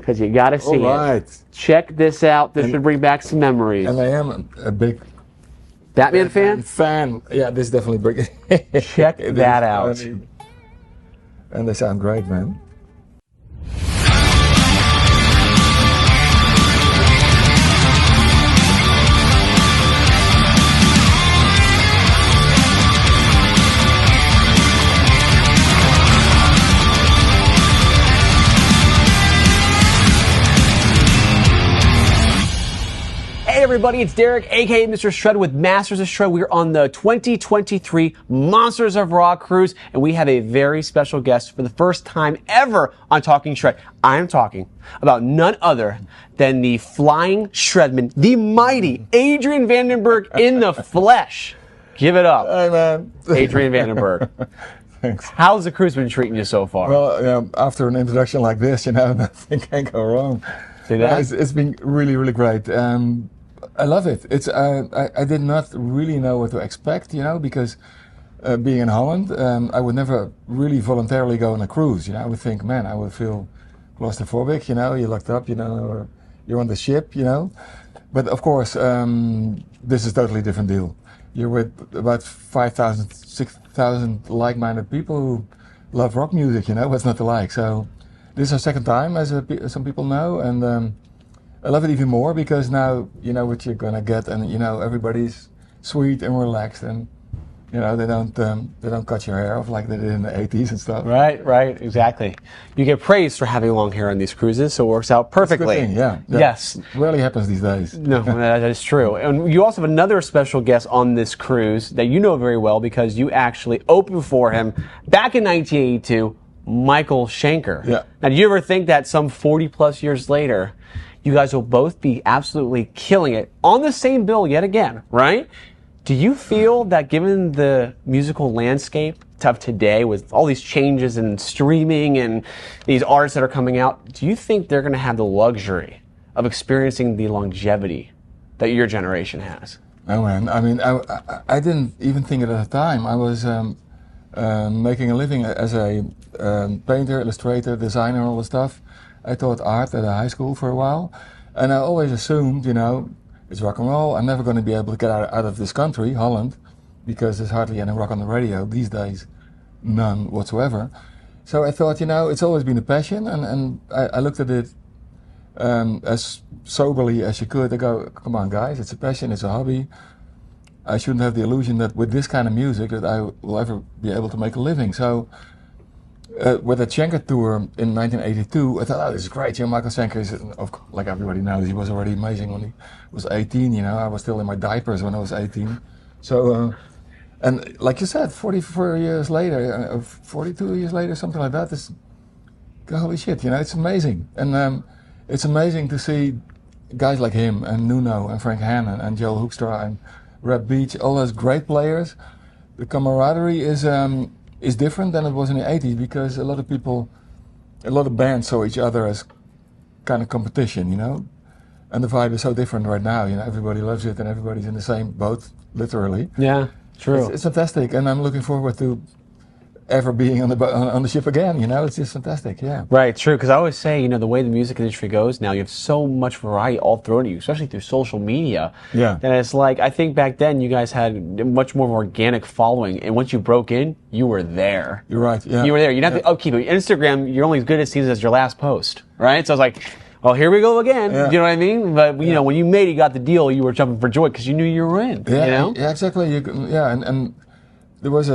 because you got to see it. Check this out. This should bring back some memories. And I am a big Batman fan? Yeah, this is definitely big. Check that out. Funny. And they sound great, man. Hey everybody, it's Derek, aka Mr. Shred with Masters of Shred. We're on the 2023 Monsters of Rock Cruise, and we have a very special guest for the first time ever on Talking Shred. I am talking about none other than the Flying Shredman, the mighty Adrian Vandenberg in the flesh. Give it up. Hey man. Adrian Vandenberg. Thanks. How's the cruise been treating you so far? Well, after an introduction like this, nothing can go wrong. See that? It's been really, really great. I love it. I did not really know what to expect, because being in Holland, I would never really voluntarily go on a cruise. I would think, man, I would feel claustrophobic. You're locked up, or you're on the ship, But of course, this is a totally different deal. You're with about 5,000, 6,000 like-minded people who love rock music. What's not to like? So this is our second time, as some people know, and I love it even more because now you know what you're gonna get, and everybody's sweet and relaxed, and they don't cut your hair off like they did in the 80s and stuff. Right, exactly. You get praised for having long hair on these cruises, so it works out perfectly. It's a good thing, yeah. Yes. Rarely happens these days. No, that is true. And you also have another special guest on this cruise that you know very well because you actually opened for him back in 1982, Michael Schenker. Yeah. Now, do you ever think that some 40 plus years later, you guys will both be absolutely killing it on the same bill yet again, right? Do you feel that given the musical landscape of today with all these changes in streaming and these artists that are coming out, do you think they're going to have the luxury of experiencing the longevity that your generation has? Oh man, I mean, I didn't even think it at the time. I was making a living as a painter, illustrator, designer, all the stuff. I taught art at a high school for a while, and I always assumed, it's rock and roll. I'm never going to be able to get out of this country, Holland, because there's hardly any rock on the radio these days, none whatsoever. So I thought, it's always been a passion, and I looked at it as soberly as you could. I go, come on guys, it's a passion, it's a hobby. I shouldn't have the illusion that with this kind of music that I will ever be able to make a living. So with the Schenker tour in 1982, I thought, this is great. Michael Schenker is, like everybody knows, he was already amazing when he was 18. I was still in my diapers when I was 18. So, and like you said, 44 years later, 42 years later, something like that, holy shit, it's amazing. And it's amazing to see guys like him and Nuno and Frank Hannon and Joel Hoekstra and Red Beach, all those great players. The camaraderie is different than it was in the 80s because a lot of bands saw each other as kind of competition, and the vibe is so different right now. Everybody loves it and everybody's in the same boat, literally. Yeah, true. It's fantastic, and I'm looking forward to ever being on the ship again. It's just fantastic. Yeah. Right, true. Because I always say, the way the music industry goes now, you have so much variety all thrown at you, especially through social media. Yeah. And it's like, I think back then you guys had much more of an organic following, and once you broke in, you were there. You're right. Yeah. You were there. You didn't have to upkeep it. Instagram, you're only as good as seen as your last post, right? So I was like, well, here we go again. Yeah. Do you know what I mean? But when you made it, you got the deal, you were jumping for joy because you knew you were in. Yeah. Yeah. Exactly. And there was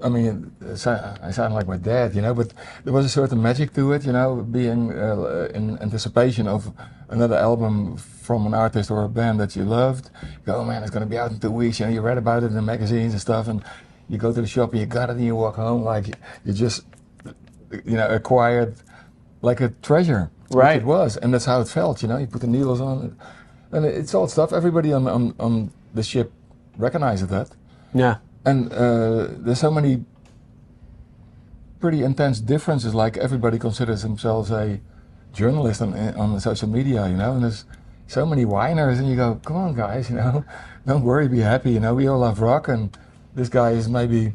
I mean, I sound like my dad, but there was a certain magic to it, being in anticipation of another album from an artist or a band that you loved. You go, oh man, it's going to be out in 2 weeks. You read about it in the magazines and stuff, and you go to the shop and you got it and you walk home like you just, acquired like a treasure. Right. It was, and that's how it felt, You put the needles on it, and it's all stuff. Everybody on the ship recognizes that. Yeah. And there's so many pretty intense differences, like everybody considers themselves a journalist on social media, and there's so many whiners, and you go, come on guys, don't worry, be happy, we all love rock, and this guy is maybe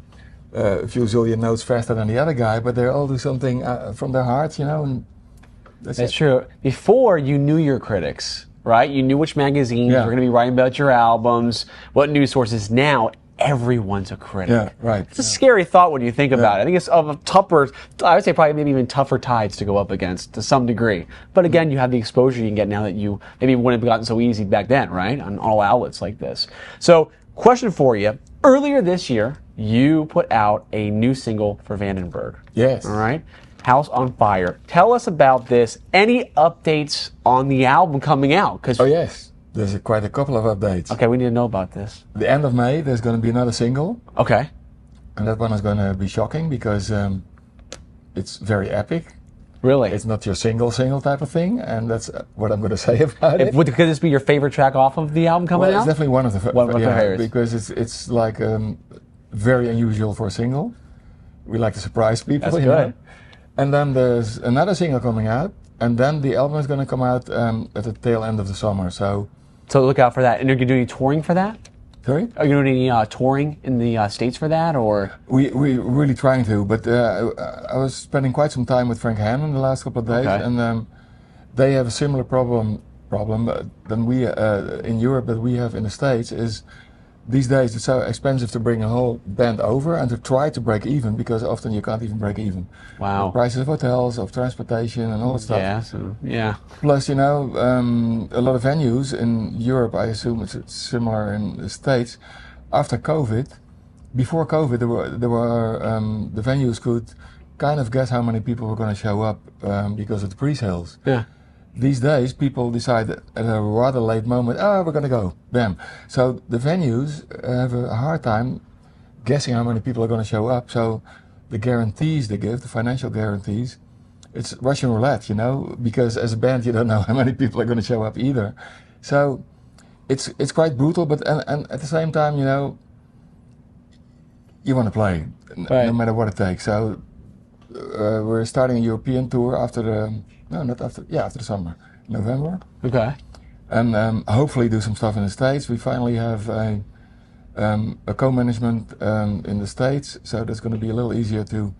a few zillion notes faster than the other guy, but they all do something from their hearts, and That's true. Before, you knew your critics, right? You knew which magazines were going to be writing about your albums, what news sources. Now, everyone's a critic. Yeah, right. It's a scary thought when you think about it. I think it's of a tougher, I would say probably maybe even tougher tides to go up against to some degree. But again, you have the exposure you can get now that you maybe wouldn't have gotten so easy back then, right? On all outlets like this. So, question for you. Earlier this year, you put out a new single for Vandenberg. Yes. All right? House on Fire. Tell us about this. Any updates on the album coming out? Oh, yes. There's quite a couple of updates. Okay, we need to know about this. The end of May, there's going to be another single. Okay. And that one is going to be shocking because it's very epic. Really? It's not your single type of thing, and that's what I'm going to say about it. Could this be your favorite track off of the album coming out? It's definitely one of the favorites. Because it's like very unusual for a single. We like to surprise people. That's good. Know? And then there's another single coming out, and then the album is going to come out at the tail end of the summer. So look out for that. And are you doing any touring for that? Sorry? Are you doing any touring in the States for that, or? We're really trying to, but I was spending quite some time with Frank Hannon the last couple of days, and they have a similar problem than we in Europe that we have in the States. Is these days it's so expensive to bring a whole band over and to try to break even, because often you can't even break even. Wow. The prices of hotels, of transportation, and all that stuff. Yeah. Yeah. Plus, you know, a lot of venues in Europe, I assume it's similar in the States. After COVID, before COVID, there were the venues could kind of guess how many people were going to show up because of the pre-sales. Yeah. These days, people decide at a rather late moment, we're going to go, bam. So the venues have a hard time guessing how many people are going to show up. So the guarantees they give, the financial guarantees, it's Russian roulette, you know, because as a band, you don't know how many people are going to show up either. So it's quite brutal, but and at the same time, you know, you want to play, no matter what it takes. So we're starting a European tour after the after the summer, November. Okay. And hopefully do some stuff in the States. We finally have a co-management in the States, so that's going to be a little easier to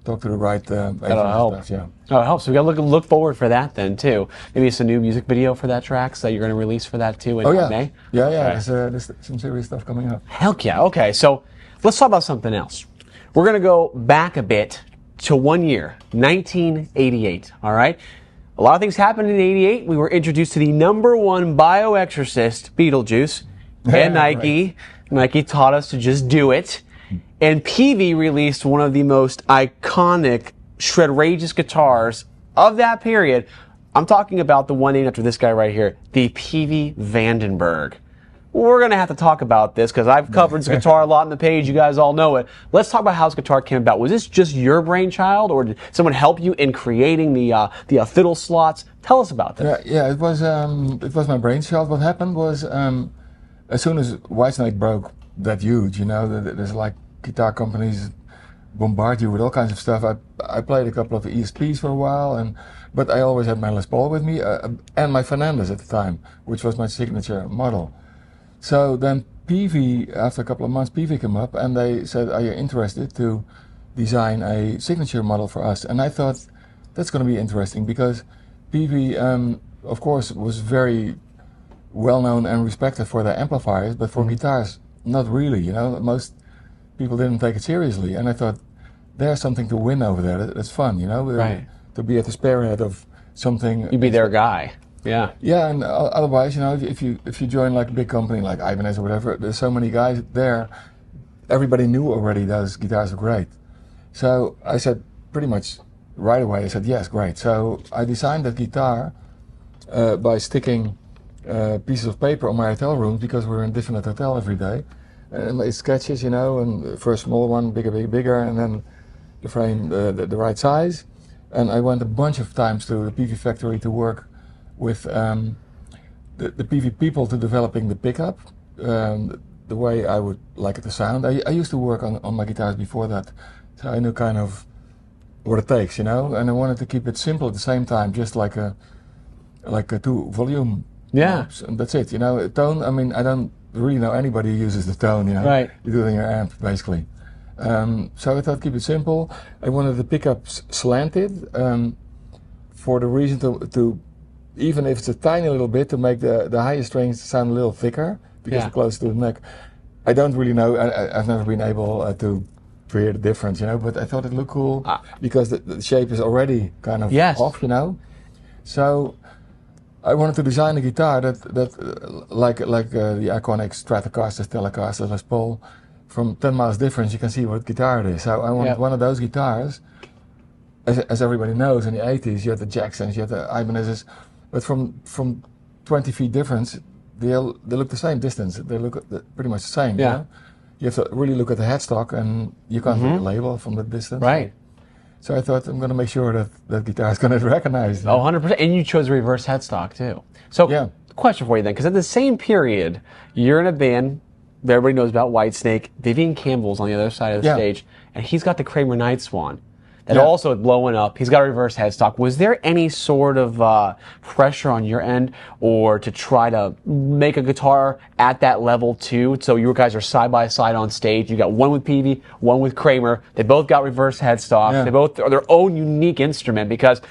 talk to the right agents. That'll help. Stuff, yeah. Oh, it helps. So we got to look forward for that then too. Maybe it's a new music video for that track that you're going to release for that too in May. Yeah. Okay. There's some serious stuff coming up. Heck yeah. Okay, so let's talk about something else. We're going to go back a bit to 1 year, 1988. All right. A lot of things happened in '88. We were introduced to the #1 bioexorcist, Beetlejuice, and Nike. Right. Nike taught us to just do it. And Peavey released one of the most iconic shredrageous guitars of that period. I'm talking about the one named after this guy right here, the Peavey Vandenberg. We're going to have to talk about this because I've covered this guitar a lot on the page. You guys all know it. Let's talk about how this guitar came about. Was this just your brainchild, or did someone help you in creating the fiddle slots? Tell us about that. Yeah, it was my brainchild. What happened was as soon as Whitesnake broke that huge, you know, there's like guitar companies bombard you with all kinds of stuff. I played a couple of ESPs for a while, but I always had my Les Paul with me and my Fernandez at the time, which was my signature model. So then Peavey, after a couple of months, Peavey came up and they said, are you interested to design a signature model for us? And I thought, that's going to be interesting because Peavey, of course, was very well known and respected for their amplifiers, but for guitars, not really, you know. Most people didn't take it seriously. And I thought, there's something to win over there. That's fun, you know, right. To be at the spearhead of something. You'd be their guy. Yeah. Yeah, and otherwise, you know, if you join like a big company like Ibanez or whatever, there's so many guys there. Everybody knew already those guitars are great. So I said pretty much right away. I said yes, great. So I designed that guitar by sticking pieces of paper on my hotel rooms because we're in a different hotel every day. And made sketches, you know, and first small one, bigger, and then the frame the right size. And I went a bunch of times to the Peavey factory to work with the Peavey people to developing the pickup, the way I would like it to sound. I used to work on my guitars before that, so I knew kind of what it takes, you know. And I wanted to keep it simple at the same time, just like a 2-volume. Yeah. Knobs, and that's it, you know. Tone. I mean, I don't really know anybody who uses the tone, you know. Right. You do it in your amp, basically. So I thought keep it simple. I wanted the pickups slanted. for the reason to even if it's a tiny little bit, to make the higher strings sound a little thicker because Yeah. it's close to the neck. I don't really know. I've never been able to hear the difference, you know. But I thought it looked cool because the shape is already kind of off, you know. So I wanted to design a guitar that like the iconic Stratocaster, Telecaster, Les Paul. From 10 miles difference, you can see what guitar it is. So I wanted one of those guitars. As everybody knows, in the 80s, you had the Jacksons, you had the Ibanez's, but from 20 feet difference, they look the same distance. They look pretty much the same. Yeah. You know? You have to really look at the headstock, and you can't really label from the distance. Right. So I thought I'm going to make sure that guitar is going to recognize. Oh, 100%. And you chose reverse headstock too. So, question for you then, because at the same period, you're in a band that everybody knows about, Whitesnake. Vivian Campbell's on the other side of the stage, and he's got the Kramer Night Swan. That also is blowing up. He's got a reverse headstock. Was there any sort of pressure on your end, or to try to make a guitar at that level too? So you guys are side by side on stage. You got one with Peavey, one with Kramer. They both got reverse headstocks. They both are their own unique instrument, because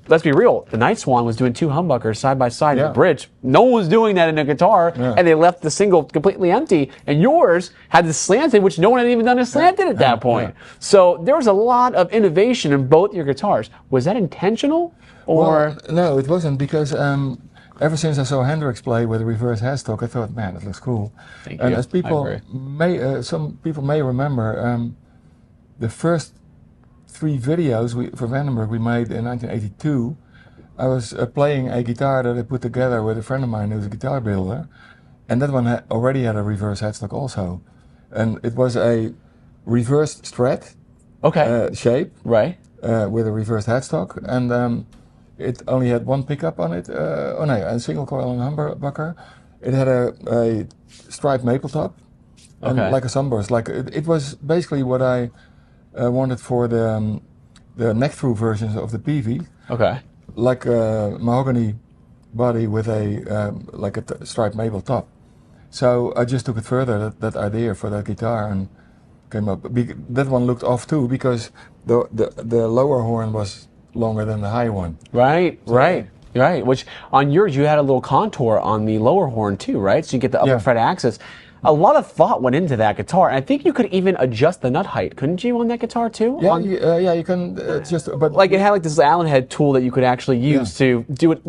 let's be real, the Night Swan was doing two humbuckers side by side in the bridge. No one was doing that in a guitar, and they left the single completely empty. And yours had the slanted, which no one had even done a slanted at that point. So there was a lot of innovation in both your guitars. Was that intentional, or? Well, no, it wasn't, because ever since I saw Hendrix play with a reverse headstock, I thought, man, that looks cool. Thank and you. as people some people may remember, the first 3 videos for Vandenberg we made in 1982, I was playing a guitar that I put together with a friend of mine who's a guitar builder, and that one already had a reverse headstock also, and it was a reversed Strat shape, with a reversed headstock, and it only had one pickup on it, a single coil and humbucker. It had a striped maple top, and like a sunburst. Like it was basically what I wanted for the neck-through versions of the Peavey. Like a mahogany body with like a striped maple top. So I just took it further, that idea for that guitar, and came up. That one looked off too, because the lower horn was longer than the high one. Right. Which on yours you had a little contour on the lower horn too, right? So you get the upper fret axis. A lot of thought went into that guitar, and I think you could even adjust the nut height, couldn't you, on that guitar too? Yeah, you can just. But like it had like this Allen head tool that you could actually use to do it.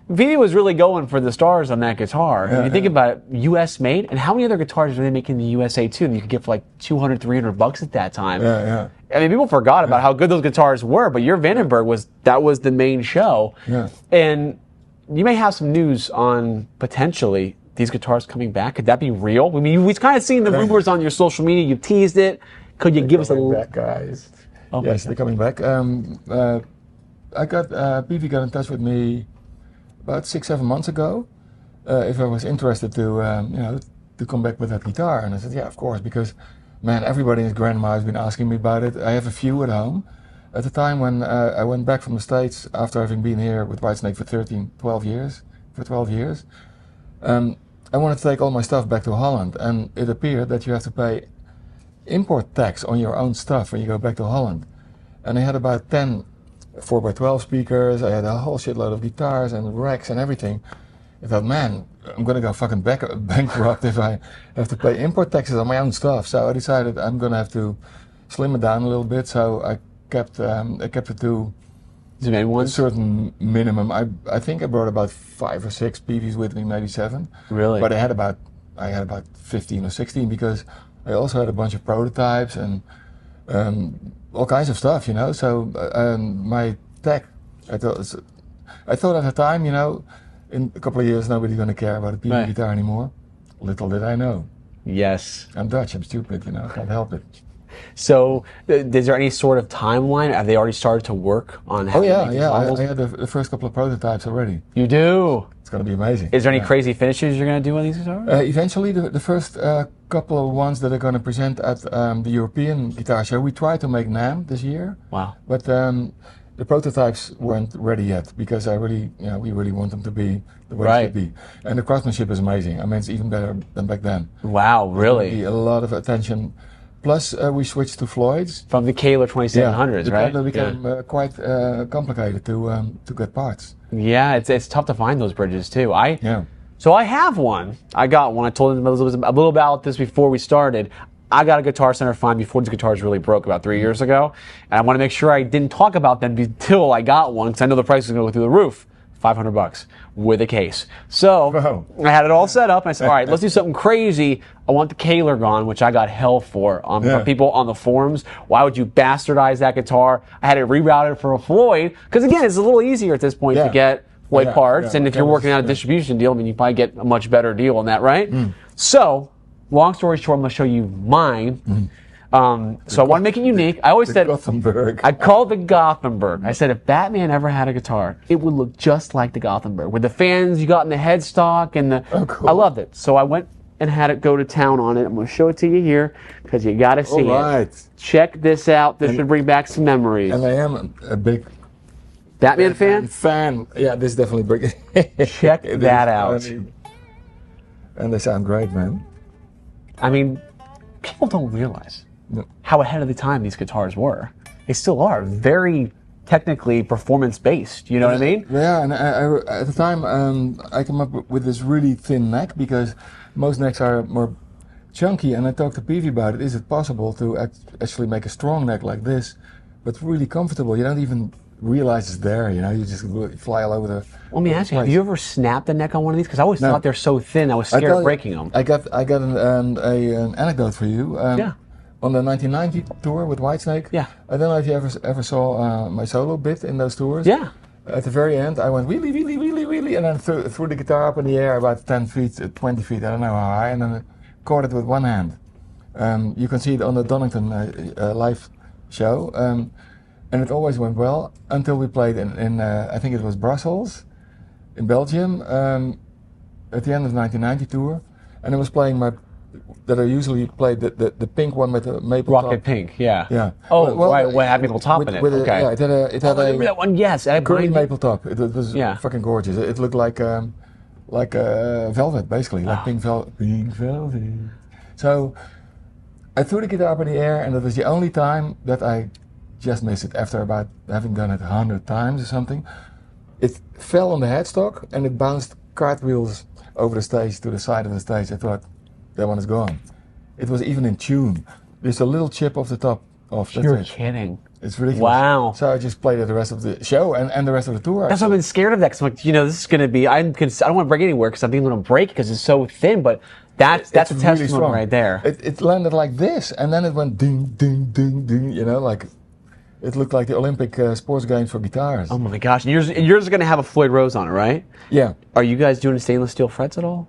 Vivi was really going for the stars on that guitar. If you think about it, U.S. made, and how many other guitars were they making in the USA too that you could get for like $200, $300 at that time? I mean, people forgot about how good those guitars were, but your Vandenberg was the main show. And you may have some news on potentially these guitars coming back. Could that be real? I mean, we've kind of seen the rumors on your social media. You've teased it. Could you give us a little? Back, guys. Yes, they're coming back. I got Peavey got in touch with me about 6-7 months ago if I was interested to to come back with that guitar, and I said, yeah, of course, because man, everybody and his grandma has been asking me about it. I have a few at home. At the time when I went back from the States after having been here with Whitesnake for 12 years. I wanted to take all my stuff back to Holland, and it appeared that you have to pay import tax on your own stuff when you go back to Holland. And I had about 10 4x12 speakers, I had a whole shitload of guitars and racks and everything. I thought, man, I'm gonna go fucking bankrupt if I have to pay import taxes on my own stuff. So I decided I'm gonna have to slim it down a little bit, so I kept it to a certain minimum. I think I brought about 5 or 6 Peaveys with me, maybe 7. Really? But I had about 15 or 16 because I also had a bunch of prototypes and all kinds of stuff, you know. So my tech, I thought at the time, you know, in a couple of years nobody's going to care about a Peavey guitar anymore. Little did I know. Yes. I'm Dutch, I'm stupid, you know, can't help it. So, is there any sort of timeline? Have they already started to work on how to make these models? I had the first couple of prototypes already. You do? It's going to be amazing. Is there any crazy finishes you're going to do on these guitars? Eventually, the first couple of ones that are going to present at the European Guitar Show, we tried to make NAMM this year. Wow. But the prototypes weren't ready yet because we really want them to be the way they should be. And the craftsmanship is amazing. I mean, it's even better than back then. Wow, really? There'll be a lot of attention Plus, we switched to Floyd's. From the 𝙎𝙃 2700s, the right? 𝙎𝙃 became quite complicated to get parts. Yeah, it's tough to find those bridges too. Yeah. So I have one. I got one. I told him a little about this before we started. I got a Guitar Center find before these guitars really broke about 3 years ago, and I want to make sure I didn't talk about them until I got one because I know the price is going to go through the roof. $500 with a case. So I had it all set up, and I said, all right, let's do something crazy. I want the 𝙎𝙃 gone, which I got hell for from people on the forums. Why would you bastardize that guitar? I had it rerouted for a Floyd, because again, it's a little easier at this point to get Floyd parts, and if you're working out a distribution deal, I mean, you probably get a much better deal on that, right? So, long story short, I'm going to show you mine. So I want to make it unique. I always said, 𝙎𝙃. I called the 𝙎𝙃. I said, if Batman ever had a guitar, it would look just like the 𝙎𝙃. With the fans you got in the headstock and the, I loved it. So I went and had it go to town on it. I'm going to show it to you here because you got to see it. Check this out. This should bring back some memories. And I am a big Batman fan. Yeah, this is definitely big. Check that out. And they sound great, man. I mean, people don't realize how ahead of the time these guitars were. They still are very technically performance-based, you know what I mean? Yeah, and at the time I came up with this really thin neck because most necks are more chunky, and I talked to Peavey about it. Is it possible to actually make a strong neck like this, but really comfortable? You don't even realize it's there, you know, you just fly all over the... Let me ask you, have you ever snapped the neck on one of these? Because I always thought they're so thin, I was scared of breaking them. I got an anecdote for you. On the 1990 tour with Whitesnake, I don't know if you ever saw my solo bit in those tours. Yeah. At the very end, I went wheelie, wheelie, wheelie, wheelie, and then threw the guitar up in the air about 10 feet, 20 feet, I don't know how high, and then caught it with one hand. You can see it on the Donington live show, and it always went well until we played in I think it was Brussels, in Belgium, at the end of the 1990 tour, and I was playing that I usually play the pink one with the maple top. Rocket pink, yeah. Yeah. Oh, right, what had maple top in it? Okay. Yeah, it had a that one, yes. curly maple top. It was fucking gorgeous. It looked like velvet, basically, like pink velvet. Pink velvet. So I threw the guitar up in the air, and that was the only time that I just missed it. After about having done it 100 times or something, it fell on the headstock and it bounced cartwheels over the stage to the side of the stage. I thought, that one is gone. It was even in tune. There's a little chip off the top off. You're kidding. It's ridiculous. Wow. So I just played it the rest of the show and the rest of the tour. That's why I've been scared of that, because I'm like, you know, this is going to be, I don't want to break anywhere because I'm thinking I'm going to break because it's so thin, but that's a testimony really right there. It landed like this, and then it went ding, ding, ding, ding, you know, like, it looked like the Olympic sports games for guitars. Oh my gosh. And yours is going to have a Floyd Rose on it, right? Yeah. Are you guys doing stainless steel frets at all?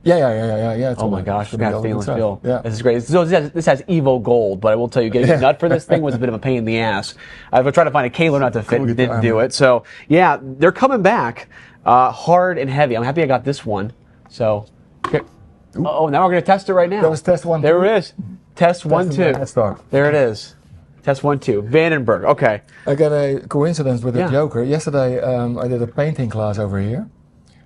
Yeah. Oh my gosh, we're going to have stainless steel. Yeah. This is great. So this has Evo Gold, but I will tell you, getting a nut for this thing was a bit of a pain in the ass. I've tried to find a 𝙎𝙃 nut to fit, and didn't do it. So yeah, they're coming back hard and heavy. I'm happy I got this one. So, oh, now we're going to test it right now. That was test 1, 2. There it is. Test 1, 2. There it is. Test 1, 2. Vandenberg. Okay. I got a coincidence with the Joker. Yesterday, I did a painting class over here.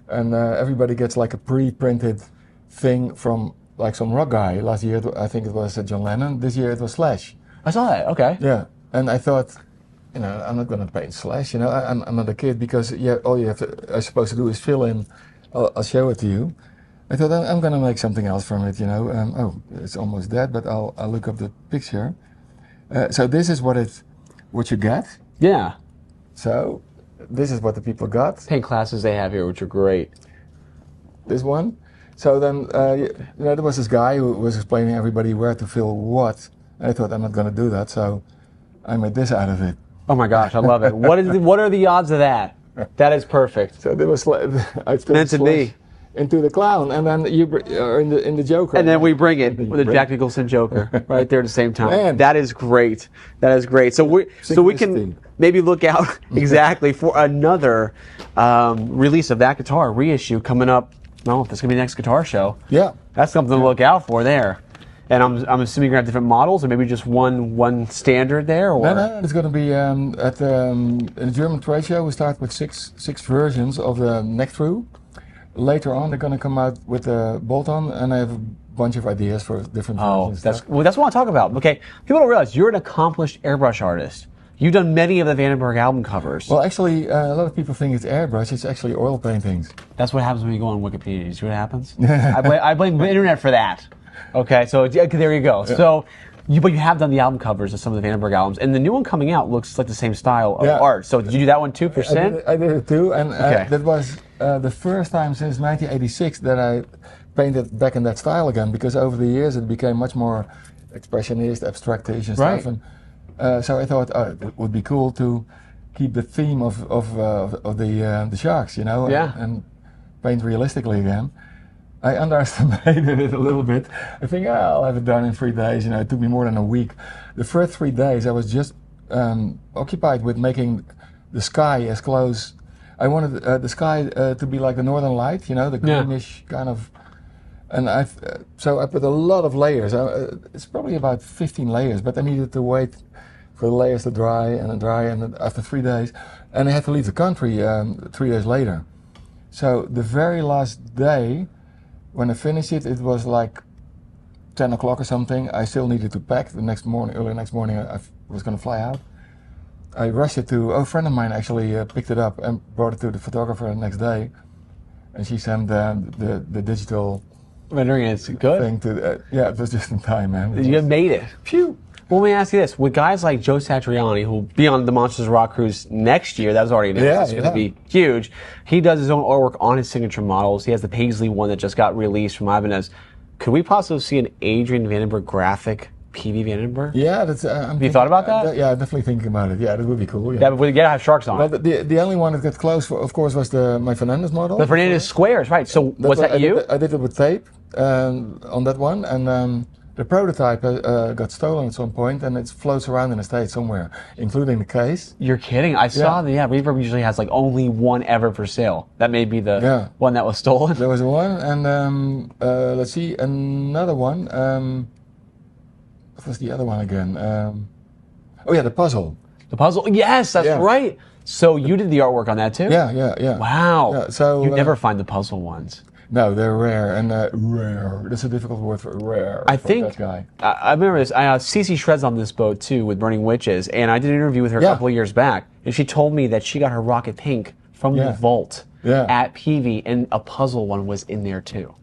And everybody gets like a pre-printed thing from like some rock guy. Last year, I think it was John Lennon. This year it was Slash. I saw that. Okay. Yeah, and I thought, you know, I'm not going to paint Slash. You know, I'm not a kid because all you have to, I'm supposed to do is fill in. I'll show it to you. I thought I'm going to make something else from it. You know, oh, it's almost dead, but I'll look up the picture. So this is what you get. Yeah. So. This is what the people got. Paint classes they have here, which are great. This one. So then, you know, there was this guy who was explaining to everybody where to fill what. And I thought, I'm not going to do that, so I made this out of it. Oh my gosh, I love it. What are the odds of that? That is perfect. So there was I meant to be into the clown, and then you are in the Joker. And then we bring it with the Jack Nicholson Joker right there at the same time. Man. That is great. That is great. So we can maybe look out exactly for another release of that guitar reissue coming up. Well, if it's gonna be the next guitar show. Yeah, that's something to look out for there. And I'm assuming you're gonna have different models, or maybe just one standard there. Or no, it's gonna be at the German trade show. We start with six versions of the neck through. Later on, they're going to come out with a bolt-on, and I have a bunch of ideas for different Oh, versions. that's what I want to talk about. Okay, people don't realize you're an accomplished airbrush artist. You've done many of the Vandenberg album covers. Well, actually, a lot of people think it's airbrush. It's actually oil paintings. That's what happens when you go on Wikipedia. You see what happens? I blame the internet for that. Okay, so there you go. Yeah. So, but you have done the album covers of some of the Vandenberg albums, and the new one coming out looks like the same style of art. So did you do that one too, I did it too, and that was the first time since 1986 that I painted back in that style again, because over the years it became much more expressionist, abstractish and stuff. And, so I thought it would be cool to keep the theme of the sharks, you know, and paint realistically again. I underestimated it a little bit. I think I'll have it done in 3 days. You know, it took me more than a week. The first 3 days I was just occupied with making the sky as close. I wanted the sky to be like the northern light, you know, the greenish kind of. And so I put a lot of layers. It's probably about 15 layers, but I needed to wait for the layers to dry, and then after 3 days, and I had to leave the country 3 days later. So the very last day, when I finished it, it was like 10 o'clock or something. I still needed to pack the next morning. Early next morning, I was going to fly out. I rushed it to a friend of mine actually picked it up and brought it to the photographer the next day, and she sent the digital rendering. It's good thing to yeah, it was just in time, man. You made it. Phew. Well, let me ask you this: with guys like Joe Satriani, who'll be on the Monsters of Rock Cruise next year, that was already announced, it's going to be huge. He does his own artwork on his signature models. He has the Paisley one that just got released from Ibanez. Could we possibly see an Adrian Vandenberg graphic Peavey Vandenberg? Yeah, that's. Have you thought about that? Yeah, definitely thinking about it. Yeah, that would be cool. Yeah, that would have sharks on. Well, the only one that got close, of course, was my Fernandez model. The Fernandez squares, right? So was that you? I did it with tape on that one, and the prototype got stolen at some point, and it floats around in the States somewhere, including the case. You're kidding? I saw Reverb usually has like only one ever for sale. That may be the one that was stolen. There was one, and let's see, another one. What was the other one again? Oh yeah, the puzzle. The puzzle. Yes, that's right. So you did the artwork on that too? Yeah. Wow. Yeah, so you never find the puzzle ones. No, they're rare, and rare. That's a difficult word for rare. I think that guy. I remember this. 𝙎𝙃 Shred's on this boat too with Burning Witches, and I did an interview with her a couple of years back, and she told me that she got her Rocket Pink from the vault at Peavey, and a puzzle one was in there too.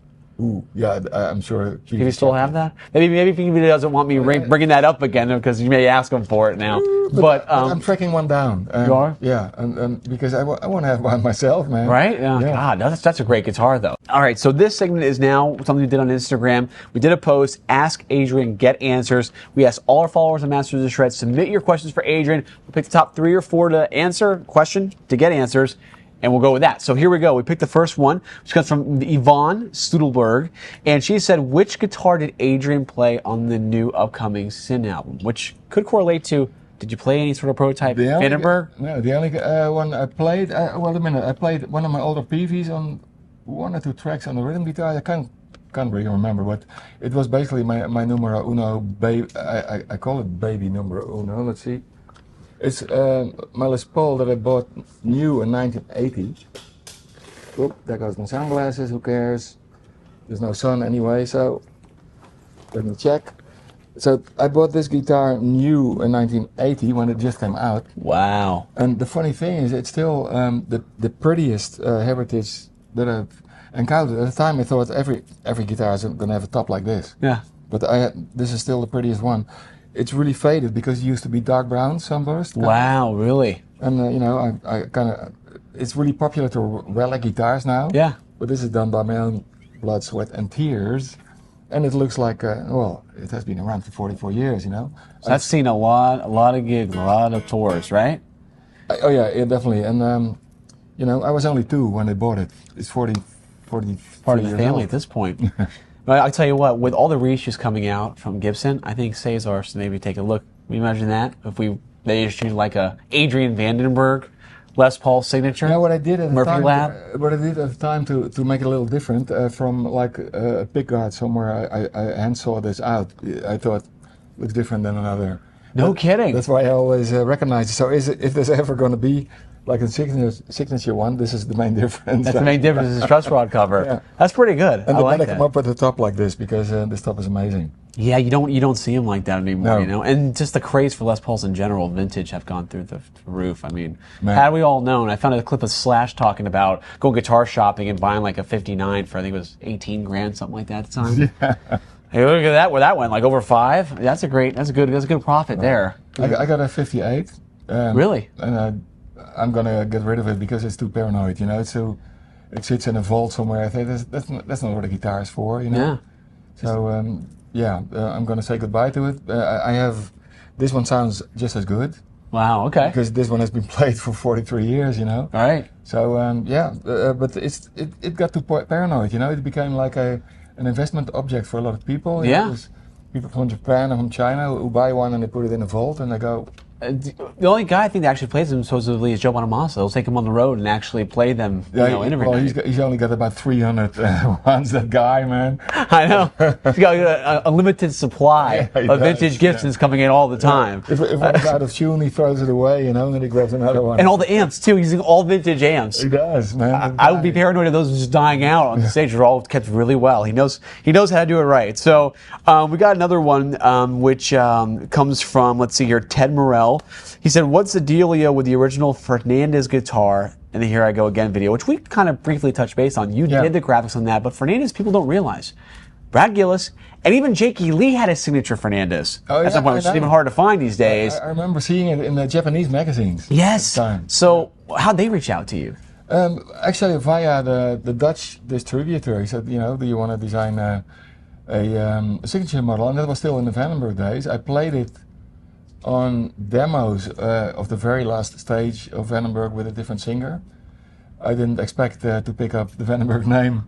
Ooh, yeah, I'm sure. Do you still have that? Maybe Peavey doesn't want me bringing that up again because you may ask him for it now. But I'm tracking one down. You are? Yeah, and because I want to have one myself, man. Right? Yeah. God, that's a great guitar, though. All right, so this segment is now something we did on Instagram. We did a post, Ask Adrian, Get Answers. We asked all our followers on Masters of Shred, submit your questions for Adrian. We'll pick the top 3 or 4 to answer question to get answers. And we'll go with that. So here we go. We picked the first one, which comes from Yvonne Studelberg. And she said, which guitar did Adrian play on the new upcoming Sin album? Which could correlate to, did you play any sort of prototype Vandenberg? No, the only one I played, well, a minute, I played one of my older Peaveys on 1 or 2 tracks on the rhythm guitar. I can't really remember, but it was basically my numero uno, I call it baby numero uno. Let's see. It's my Les Paul that I bought new in 1980. Oop, there goes my sunglasses, who cares? There's no sun anyway, so let me check. So I bought this guitar new in 1980 when it just came out. Wow. And the funny thing is, it's still the prettiest heritage that I've encountered. At the time I thought every guitar is going to have a top like this. Yeah. But this is still the prettiest one. It's really faded because it used to be dark brown sunburst. Wow, really? And you know, I kind of, it's really popular to relic guitars now. Yeah. But this is done by my own blood, sweat, and tears, and it looks like well, it has been around for 44 years, you know. So that's seen a lot of gigs, a lot of tours, right? Oh yeah, definitely. And you know, I was only 2 when they bought it. It's 40 part of the family at this point. But I'll tell you what, with all the reissues coming out from Gibson, I think Cesar should maybe take a look. Can you imagine that? If they issued like a Adrian Vandenberg Les Paul signature? You know what I did at the Murphy time? Lab? What I did at the time to make it a little different from like a pickguard somewhere, I hand saw this out. I thought it looks different than another. No kidding. That's why I always recognize it. So if there's ever going to be like a signature one, this is the main difference. That's the main difference. Is the truss rod cover. Yeah. That's pretty good. And I then like I that. come up with the top like this because this top is amazing. Yeah, you don't see them like that anymore, No. you know. And just the craze for Les Pauls in general, vintage, have gone through the roof. I mean, Man. had we all known, I found a clip of Slash talking about going guitar shopping and buying like a '59 for I think it was 18 grand, something like that at the time. Yeah. Hey, look at that, where that went, like over 5. That's a good profit there. I got a 58. Really? And I'm gonna get rid of it because it's too paranoid, you know. It sits in a vault somewhere. I think that's not what a guitar is for, you know. Yeah. So I'm gonna say goodbye to it. I have this one sounds just as good Wow. Okay. because this one has been played for 43 years, you know. All right. So but it got too paranoid, you know. It became like an investment object for a lot of people. You Yeah. know? There's people from Japan and from China who buy one and they put it in a vault and they go. The only guy I think that actually plays them supposedly is Joe Bonamassa. They'll take him on the road and actually play them, in every well, night. he's only got about 300 ones. That guy, man. I know. He's got a limited supply Yeah, he of does, vintage Gibsons coming in all the time. If one's out of tune, he throws it away, you know, and then he grabs another one. And all the amps, too. He's using all vintage amps. He does, man. I would be paranoid of those just dying out on the stage. They're all kept really well. He knows how to do it right. So we got another one which comes from, let's see here, Ted Morell. He said, "What's the dealio with the original Fernandez guitar and the Here I Go Again video?" Which we kind of briefly touched base on. You did the graphics on that, but Fernandez, people don't realize. Brad Gillis and even Jakey Lee had a signature Fernandez at some point, which is even hard to find these days. I remember seeing it in the Japanese magazines. Yes. At the time. So how'd they reach out to you? Actually, via the Dutch distributor, he said, you know, do you want to design a signature model? And that was still in the Vandenberg days. I played it on demos of the very last stage of Vandenberg with a different singer. I didn't expect to pick up the Vandenberg name,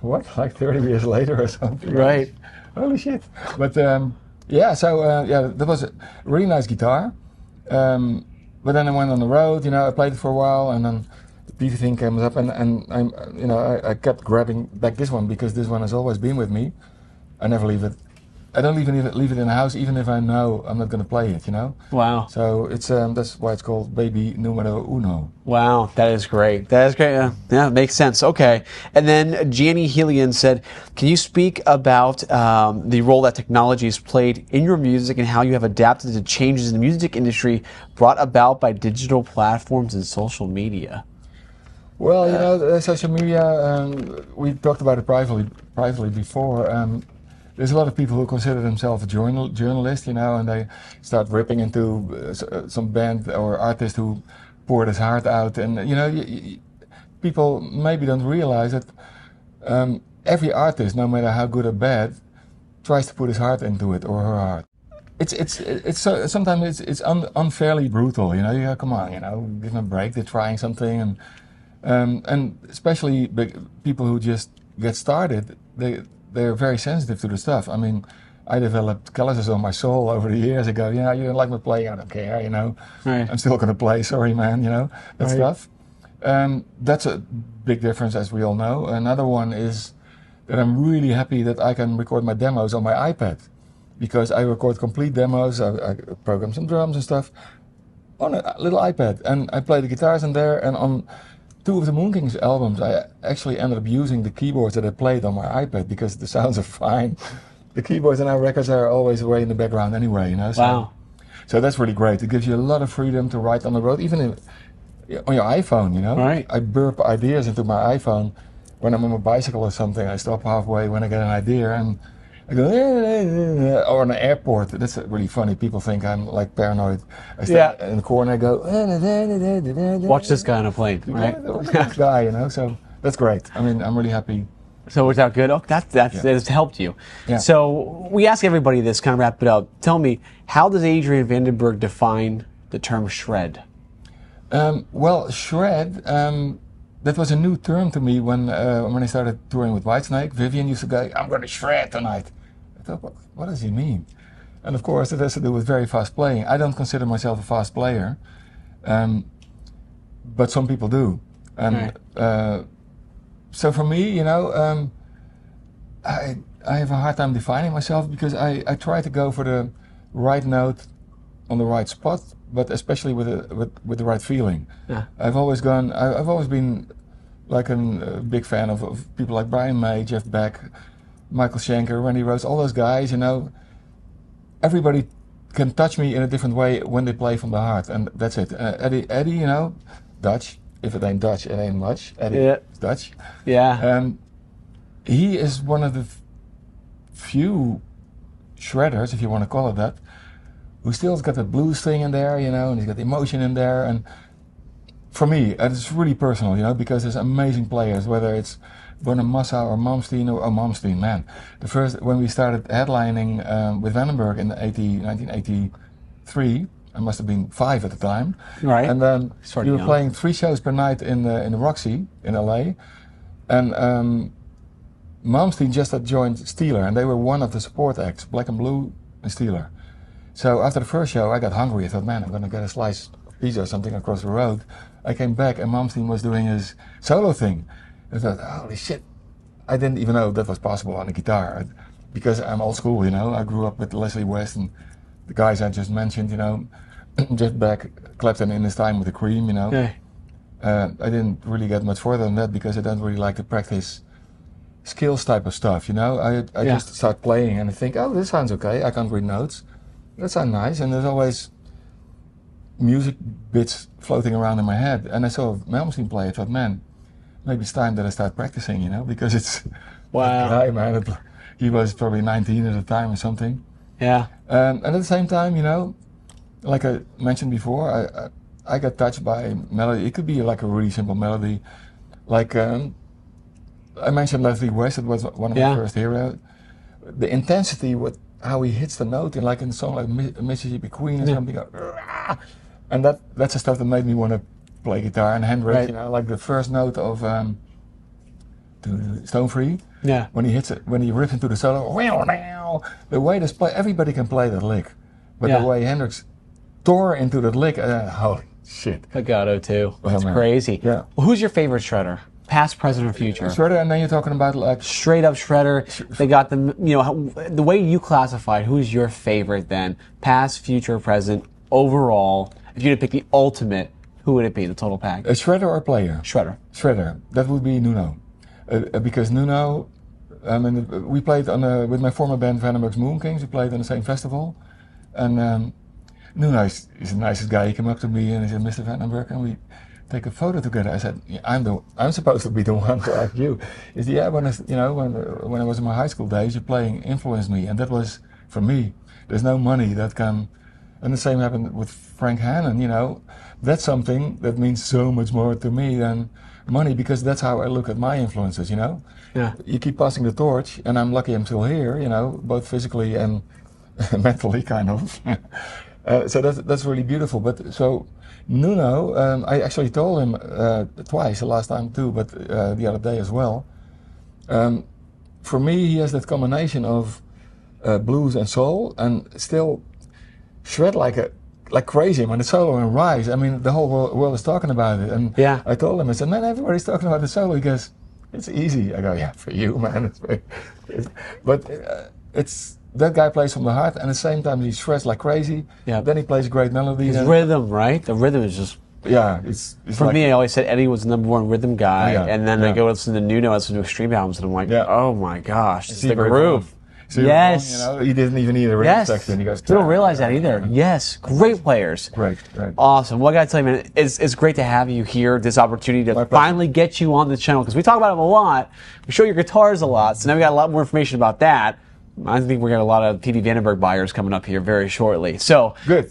like 30 years later or something. Right. Holy shit. But that was a really nice guitar. But then I went on the road, you know, I played it for a while, and then the Peavey thing came up, and I kept grabbing back this one because this one has always been with me. I never leave it. I don't even leave it in the house, even if I know I'm not going to play it, you know. Wow. So it's that's why it's called Baby Numero Uno. Wow, that is great. That is great. Yeah, it makes sense. Okay. And then Gianni Helian said, "Can you speak about the role that technology has played in your music and how you have adapted to changes in the music industry brought about by digital platforms and social media?" Well, you know, social media. We talked about it privately before. There's a lot of people who consider themselves a journalist, you know, and they start ripping into some band or artist who poured his heart out. And, you know, people maybe don't realize that every artist, no matter how good or bad, tries to put his heart into it or her heart. Sometimes it's unfairly brutal, you know. You go, come on, you know, give them a break. They're trying something, and especially people who just get started, they're very sensitive to the stuff. I mean, I developed calluses on my soul over the years. I go, yeah, you don't like me playing, I don't care, you know. Right. I'm still going to play, sorry man, you know, that stuff. That's a big difference, as we all know. Another one is that I'm really happy that I can record my demos on my iPad, because I record complete demos, I program some drums and stuff on a little iPad, and I play the guitars in there, and on 2 of the Moon Kings albums, I actually ended up using the keyboards that I played on my iPad because the sounds are fine. The keyboards in our records are always way in the background anyway, you know. So, wow. So that's really great. It gives you a lot of freedom to write on the road, even on your iPhone, you know. Right. I burp ideas into my iPhone when I'm on my bicycle or something. I stop halfway when I get an idea and I go, or in an airport. That's really funny. People think I'm like paranoid. I stand in the corner, I go, Watch this guy on a plane, right? This guy, you know. So that's great. I mean, I'm really happy. So it worked out good. Oh, that's helped you. Yeah. So we ask everybody this, kind of wrap it up. Tell me, how does Adrian Vandenberg define the term shred? Well, shred, that was a new term to me when I started touring with Whitesnake. Vivian used to go, I'm going to shred tonight. I thought, what does he mean? And of course, it has to do with very fast playing. I don't consider myself a fast player, but some people do. And so for me, you know, I have a hard time defining myself because I try to go for the right note on the right spot, but especially with the right feeling. Yeah. I've always been like a big fan of people like Brian May, Jeff Beck, Michael Schenker, Randy Rhoads, all those guys. You know, everybody can touch me in a different way when they play from the heart, and that's it. Eddie, you know, Dutch. If it ain't Dutch, it ain't much. Eddie is Dutch. Yeah. He is one of the few shredders, if you want to call it that, who still's got the blues thing in there, you know, and he's got the emotion in there. And for me, it's really personal, you know, because there's amazing players, whether it's Bonamassa or Malmsteen or Malmsteen, man. The first, when we started headlining with Vandenberg in 1983, I must have been 5 at the time. Right. And then we were playing 3 shows per night in the Roxy in LA. And Malmsteen just had joined Steeler, and they were one of the support acts, Black and Blue and Steeler. So after the first show, I got hungry. I thought, man, I'm going to get a slice of pizza or something across the road. I came back, and Malmsteen was doing his solo thing. I thought, holy shit. I didn't even know that was possible on a guitar. Because I'm old school, you know. I grew up with Leslie West and the guys I just mentioned, you know. Just back Clapton in his time with the Cream, you know. Yeah. I didn't really get much further than that because I don't really like to practice skills type of stuff, you know. I just start playing and I think, oh, this sounds okay. I can't read notes. That sounds nice. And there's always music bits floating around in my head. And I saw Malmsteen play. I thought, man, maybe it's time that I start practicing, you know, because it's wow. Guy, man. He was probably 19 at the time or something. Yeah. And at the same time, you know, like I mentioned before, I got touched by melody. It could be like a really simple melody. Like I mentioned Leslie West, it was one of my first heroes. The intensity with how he hits the note in like in a song like Mississippi Queen or something. And that's the stuff that made me want to play guitar. And Hendrix, you know, like the first note of Stone Free. Yeah. When he hits it, when he rips into the solo, the way this play, everybody can play that lick. But the way Hendrix tore into that lick, holy shit. Legato too. That's crazy. Yeah. Well, who's your favorite shredder? Past, present, or future? Shredder, and then you're talking about like straight up shredder. They got the, you know, the way you classified. Who's your favorite then? Past, future, present, overall. If you had to pick the ultimate, who would it be? The total pack. A shredder or player? Shredder. Shredder. That would be Nuno, because Nuno. I mean, we played on with my former band Vandenberg's Moon Kings. We played on the same festival, and Nuno is the nicest guy. He came up to me and he said, "Mr. Vandenberg, can we take a photo together?" I said, yeah, I'm supposed to be the one to like you. He said, yeah, when I was in my high school days, your playing influenced me, and that was for me. There's no money that can, and the same happened with Frank Hannon. You know, that's something that means so much more to me than money, because that's how I look at my influences. You know, you keep passing the torch, and I'm lucky I'm still here. You know, both physically and mentally, kind of. So that's really beautiful. But so. Nuno, I actually told him twice, the last time too, but the other day as well. For me, he has that combination of blues and soul, and still shred like crazy. Man, the solo and Rise. I mean, the whole world is talking about it. And I told him, I said, man, everybody's talking about the solo. He goes, it's easy. I go, yeah, for you, man. But it's. That guy plays from the heart, and at the same time he shreds like crazy. Yeah. Then he plays great melodies. His rhythm, right? The rhythm is just. Yeah, it's for like, me. I always said Eddie was the #1 rhythm guy, and then I go listen to Nuno, I listen to Extreme albums, and I'm like, oh my gosh, it's the groove. Yes. You know, he didn't even need a rhythm section. He goes. You don't realize that either. Yes, great players. Great. Awesome. Well, I gotta tell you, man, it's great to have you here. This opportunity to finally get you on the channel, because we talk about them a lot. We show your guitars a lot, so now we got a lot more information about that. I think we got a lot of Peavey Vandenberg buyers coming up here very shortly. So, good.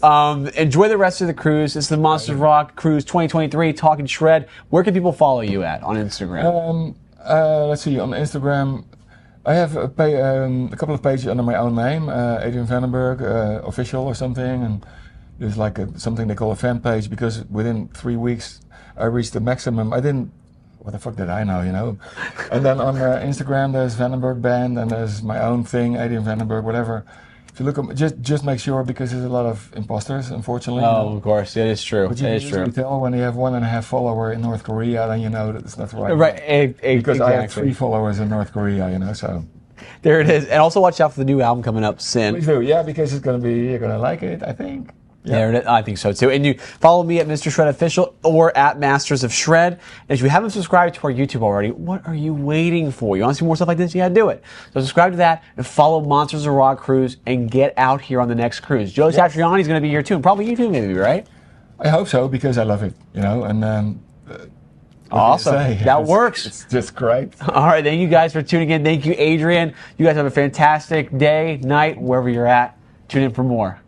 Enjoy the rest of the cruise. It's the Monsters of Rock Cruise 2023, Talking Shred. Where can people follow you at on Instagram? Let's see, on Instagram, I have a couple of pages under my own name, Adrian Vandenberg, official or something, and there's like something they call a fan page, because within 3 weeks I reached the maximum. What the fuck did I know, you know? And then on Instagram, there's Vandenberg Band, and there's my own thing, Adrian Vandenberg, whatever. If you look, just make sure, because there's a lot of imposters, unfortunately. Oh, of course, it is true. But you can tell when you have 1.5 follower in North Korea, then you know that it's not the right. Right, because I have 3 followers in North Korea, you know, so. There it is. And also watch out for the new album coming up soon. Please do, yeah, because it's going to be, you're going to like it, I think. There it is. I think so too. And you follow me at Mr. Shred Official or at Masters of Shred. And if you haven't subscribed to our YouTube already, what are you waiting for? You want to see more stuff like this? You got to do it. So subscribe to that and follow Monsters of Rock Cruise and get out here on the next cruise. Joe Satriani is going to be here too, and probably you too, maybe, right? I hope so, because I love it, you know. And awesome. That works. It's just great. All right. Thank you guys for tuning in. Thank you, Adrian. You guys have a fantastic day, night, wherever you're at. Tune in for more.